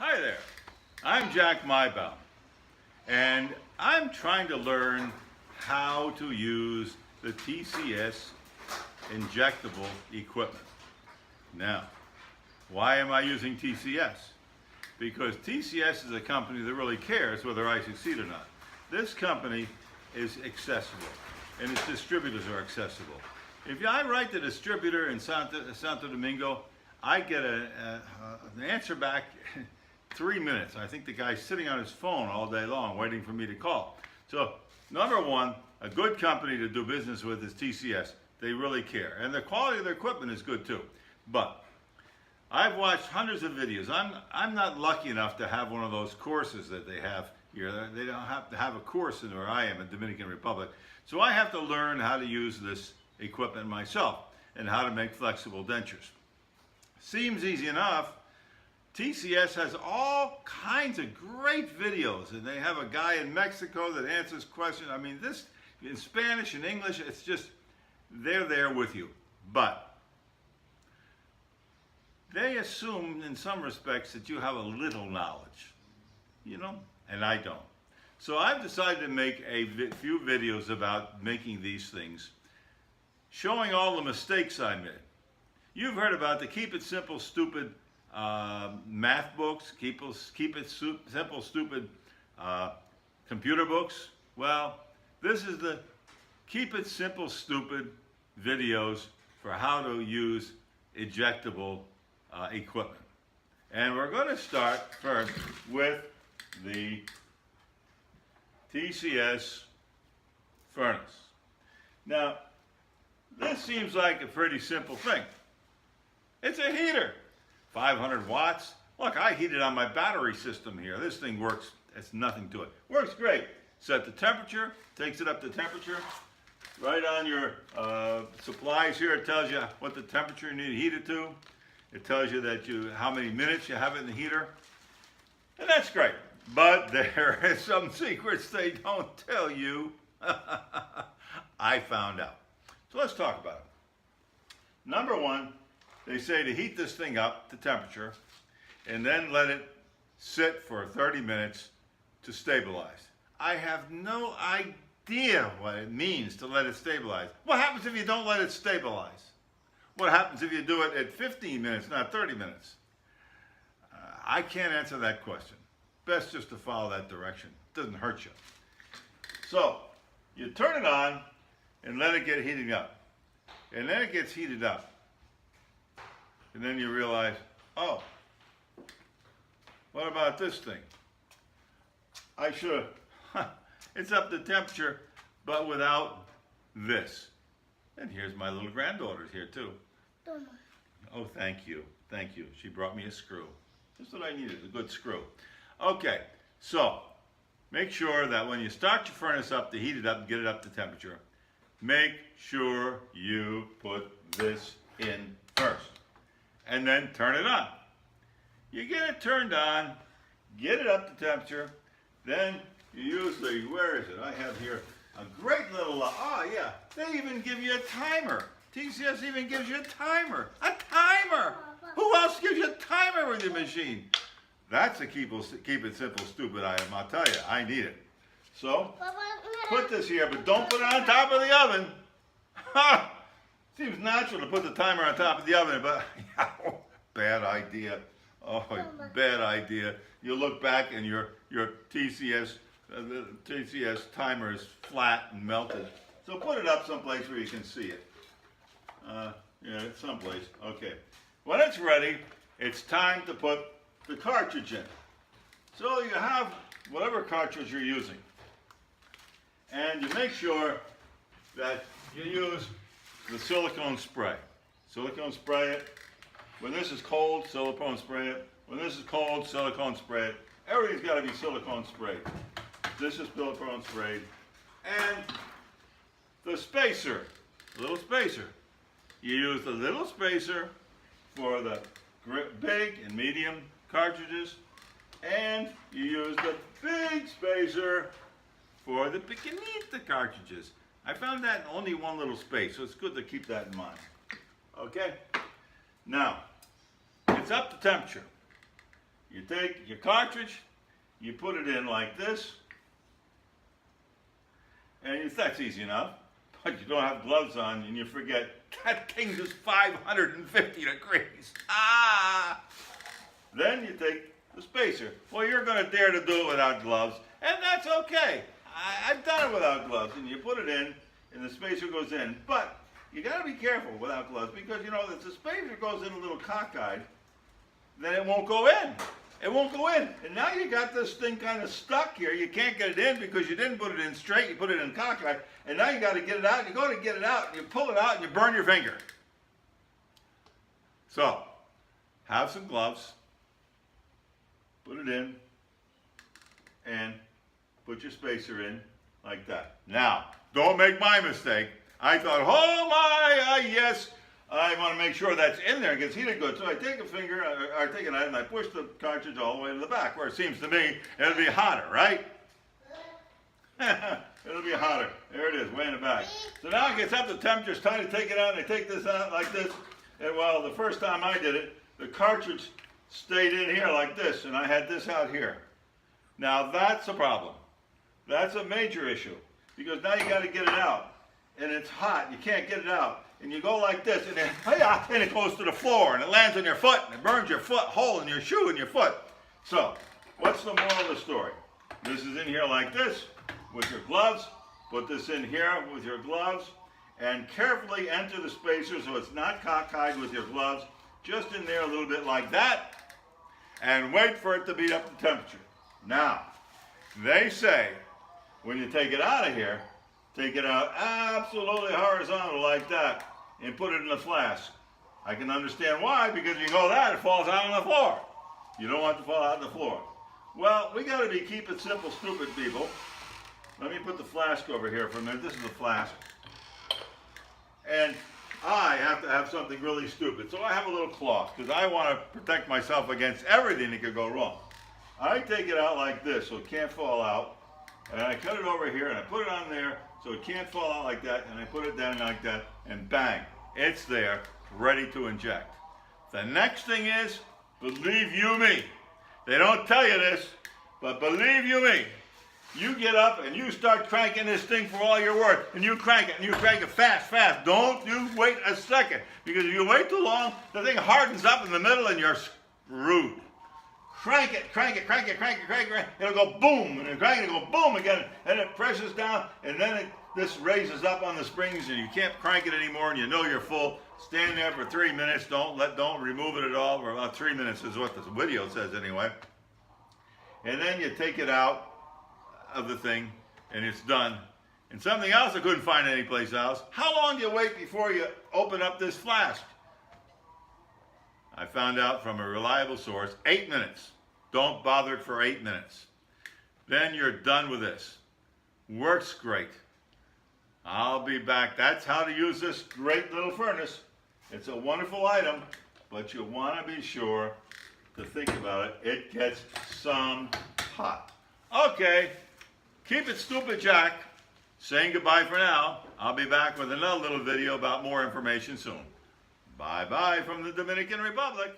Hi there, I'm Jack Maibaum, and I'm trying to learn how to use the TCS injectable equipment. Now, why am I using TCS? Because TCS is a company that really cares whether I succeed or not. This company is accessible, and its distributors are accessible. If I write the distributor in Santo Domingo, I get an answer back 3 minutes. I think the guy's sitting on his phone all day long waiting for me to call. So, number one, a good company to do business with is TCS. They really care. And the quality of their equipment is good too. But I've watched hundreds of videos. I'm not lucky enough to have one of those courses that they have here. They don't have to have a course in where I am in Dominican Republic. So I have to learn how to use this equipment myself and how to make flexible dentures. Seems easy enough. TCS has all kinds of great videos, and they have a guy in Mexico that answers questions. I mean, this in Spanish and English, it's just, they're there with you. But they assume in some respects that you have a little knowledge, you know, and I don't. So I've decided to make a few videos about making these things, showing all the mistakes I made. You've heard about the Keep It Simple, Stupid math books, keep it simple, stupid computer books. Well, this is the Keep It Simple, Stupid videos for how to use ejectable equipment. And we're going to start first with the TCS furnace. Now, this seems like a pretty simple thing. It's a heater. 500 watts. Look, I heat it on my battery system here. This thing works, it's nothing to it. Works great. Set the temperature, takes it up to temperature. Right on your supplies here, it tells you what the temperature you need to heat it to. It tells you that how many minutes you have it in the heater. And that's great. But there are some secrets they don't tell you. I found out. So let's talk about it. Number one, they say to heat this thing up to temperature and then let it sit for 30 minutes to stabilize. I have no idea what it means to let it stabilize. What happens if you don't let it stabilize? What happens if you do it at 15 minutes, not 30 minutes? I can't answer that question. Best just to follow that direction. It doesn't hurt you. So, you turn it on and let it get heating up. And then it gets heated up. And then you realize, oh, what about this thing? I should have, it's up to temperature, but without this. And here's my little granddaughter's here too. Oh, thank you. Thank you. She brought me a screw. Just what I needed, a good screw. Okay, so make sure that when you start your furnace up to heat it up and get it up to temperature, make sure you put this in first. And then turn it on. You get it turned on, get it up to temperature, then you use the, where is it? I have here a great little, oh yeah, they even give you a timer. TCS even gives you a timer. A timer! Who else gives you a timer with your machine? That's a keep it simple, stupid item, I'll tell you, I need it. So, put this here, but don't put it on top of the oven. Ha! Seems natural to put the timer on top of the oven, but bad idea. Oh, bad idea. You look back and your TCS timer is flat and melted. So put it up someplace where you can see it. Yeah, someplace. Okay. When it's ready, it's time to put the cartridge in. So you have whatever cartridge you're using. And you make sure that you use the silicone spray. Silicone spray it. When this is cold, silicone spray it. When this is cold, silicone spray it. Everything's got to be silicone sprayed. This is silicone sprayed. And the spacer, little spacer. You use the little spacer for the big and medium cartridges, and you use the big spacer for the pequeñita cartridges. I found that in only one little space, so it's good to keep that in mind. Okay? Now, it's up to temperature. you take your cartridge, you put it in like this, and that's easy enough. But you don't have gloves on and you forget that thing is 550 degrees. Then you take the spacer. Well, you're going to dare to do it without gloves, and that's okay. I've done it without gloves, and you put it in, and the spacer goes in. But you got to be careful without gloves because, you know, if the spacer goes in a little cockeyed, then it won't go in. It won't go in. And now you got this thing kind of stuck here. You can't get it in because you didn't put it in straight. You put it in cockeyed. And now you got to get it out. You go to get it out, and you pull it out, and you burn your finger. So, have some gloves. Put it in. And put your spacer in like that. Now, don't make my mistake. I thought, oh my, yes. I want to make sure that's in there and gets heated good. So I take a finger, or take a knife, and I push the cartridge all the way to the back, where it seems to me it'll be hotter, right? It'll be hotter. There it is, way in the back. So now it gets up to temperature. It's time to take it out, and I take this out like this. And well, the first time I did it, the cartridge stayed in here like this, and I had this out here. Now that's a problem. That's a major issue, because now you got to get it out, and it's hot. You can't get it out. And you go like this, and then, and it goes to the floor, and it lands on your foot, and it burns your foot, hole in your shoe and your foot. So, what's the moral of the story? This is in here like this, with your gloves. Put this in here with your gloves, and carefully enter the spacer so it's not cockeyed with your gloves. Just in there a little bit like that, and wait for it to beat up the temperature. Now, they say, when you take it out of here, take it out absolutely horizontal like that, and put it in the flask. I can understand why, because you go that, it falls out on the floor. You don't want it to fall out on the floor. Well, we got to be keep it simple, stupid people. Let me put the flask over here for a minute. This is the flask. And I have to have something really stupid. So I have a little cloth, because I want to protect myself against everything that could go wrong. I take it out like this so it can't fall out. And I cut it over here, and I put it on there so it can't fall out like that, and I put it down like that, and bang, it's there, ready to inject. The next thing is, believe you me, they don't tell you this, but believe you me, you get up and you start cranking this thing for all you're worth, and you crank it fast, fast. Don't you wait a second, because if you wait too long, the thing hardens up in the middle and you're screwed. Crank it, it'll go boom, and then crank it, it'll go boom again, and it presses down, and then this raises up on the springs, and you can't crank it anymore, and you know you're full. Stand there for 3 minutes, don't remove it at all, for about 3 minutes is what this video says anyway. And then you take it out of the thing, and it's done. And something else I couldn't find anyplace else, how long do you wait before you open up this flask? I found out from a reliable source, 8 minutes. Don't bother it for 8 minutes. Then you're done with this. Works great. I'll be back. That's how to use this great little furnace. It's a wonderful item, but you want to be sure to think about it. It gets some hot. Okay, keep it stupid, Jack. Saying goodbye for now. I'll be back with another little video about more information soon. Bye-bye from the Dominican Republic.